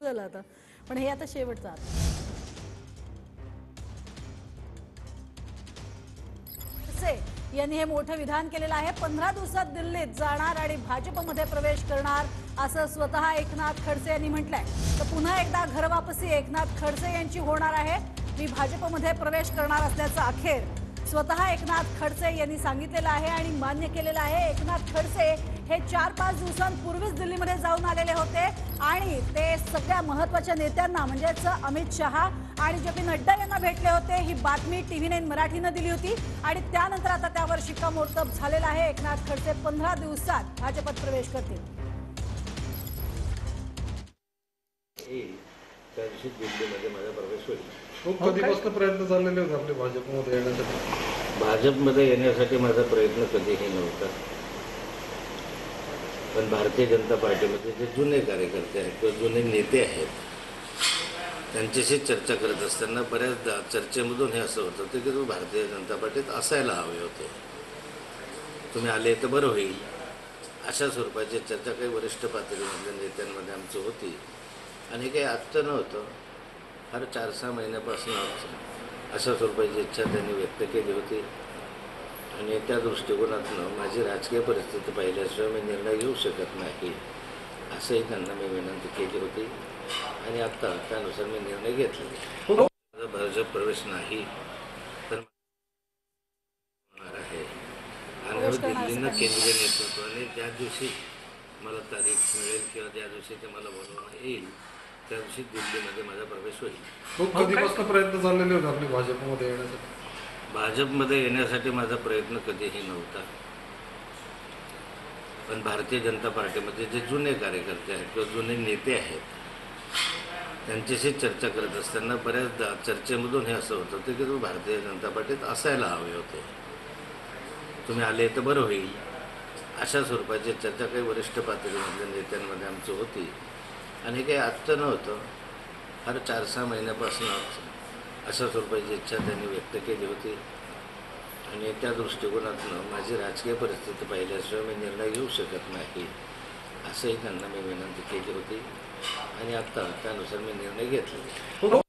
झालं आता. पण हे आता शेवटचं आता. खडसे यांनी हे मोठं विधान केलेलं आहे. 15 दिवसात दिल्लीत जाणार आणि भाजपमध्ये प्रवेश करणार असं स्वतः एकनाथ खडसे यांनी म्हटलंय. तर पुन्हा एकदा घरवापसी एकनाथ खडसे यांची होणार आहे. मी भाजपमध्ये प्रवेश करणार असल्याचं अखेर स्वतः एकनाथ खडसे यांनी सांगितलेलं आहे आणि मान्य केलेलं आहे. एकनाथ खडसे हे 4-5 दिवसांपूर्वीच दिल्लीमध्ये जाऊन आलेले होते आणि ते सगळ्या महत्त्वाच्या नेत्यांना म्हणजेच अमित शहा आणि जे पी नड्डा यांना भेटले होते. ही बातमी TV9 मराठीनं दिली होती आणि त्यानंतर आता त्यावर शिक्कामोर्तब झालेला आहे. एकनाथ खडसे 15 दिवसात भाजपत प्रवेश करतील. त्या दिवशी दिल्लीमध्ये माझा प्रवेश होईल. कधीपासून प्रयत्न चाललेले होते आपले भाजपमध्ये येण्यासाठी? भाजपमध्ये येण्यासाठी माझा प्रयत्न कधीही नव्हता. पण भारतीय जनता पार्टीमध्ये जे जुने कार्यकर्ते आहेत किंवा जुने नेते आहेत त्यांच्याशी चर्चा करत असताना बऱ्याचदा चर्चेमधून हे असं होत होतं की तुम्ही भारतीय जनता पार्टीत असायला हवे होते, तुम्ही आले तर बरं होईल, अशा स्वरूपाची चर्चा काही वरिष्ठ पातळीमधल्या नेत्यांमध्ये आमची होती. आणि हे काही आजचं नव्हतं, फार 4-6 महिन्यापासून अशा स्वरूपाची इच्छा त्यांनी व्यक्त केली होती. आणि त्या दृष्टिकोनातून माझी राजकीय परिस्थिती पाहिल्याशिवाय मी निर्णय घेऊ शकत नाही असंही त्यांना मी विनंती केली होती. आणि आत्ता त्यानुसार मी निर्णय घेतला. माझा भाजप प्रवेश नाही तर होणार आहे. आणि दिल्लीनं केंद्रीय नेतृत्वाने ज्या दिवशी मला तारीख मिळेल किंवा ज्या दिवशी ते मला बोलवणं येईल त्या दिवशी दिल्लीमध्ये माझा प्रवेश होईल. कधीपासून प्रयत्न चाललेले होते आपले भाजपमध्ये येण्यासाठी? भाजपमध्ये येण्यासाठी माझा प्रयत्न कधीही नव्हता. पण भारतीय जनता पार्टीमध्ये जे जुने कार्यकर्ते आहेत किंवा जुने नेते आहेत त्यांच्याशी चर्चा करत असताना बऱ्याचदा चर्चेमधून हे असं होत होतं की तुम्ही भारतीय जनता पार्टीत असायला हवे होते, तुम्ही आले तर बरं होईल, अशा स्वरूपाची चर्चा काही वरिष्ठ पातळीमधल्या नेत्यांमध्ये आमची होती. आणि हे काही आजचं नव्हतं, फार 4-6 महिन्यापासून अशा स्वरूपाची इच्छा त्यांनी व्यक्त केली होती. आणि त्या दृष्टिकोनातून माझी राजकीय परिस्थिती पाहिल्याशिवाय मी निर्णय घेऊ शकत नाही असंही त्यांना मी विनंती केली होती. आणि आत्ता त्यानुसार मी निर्णय घेतला.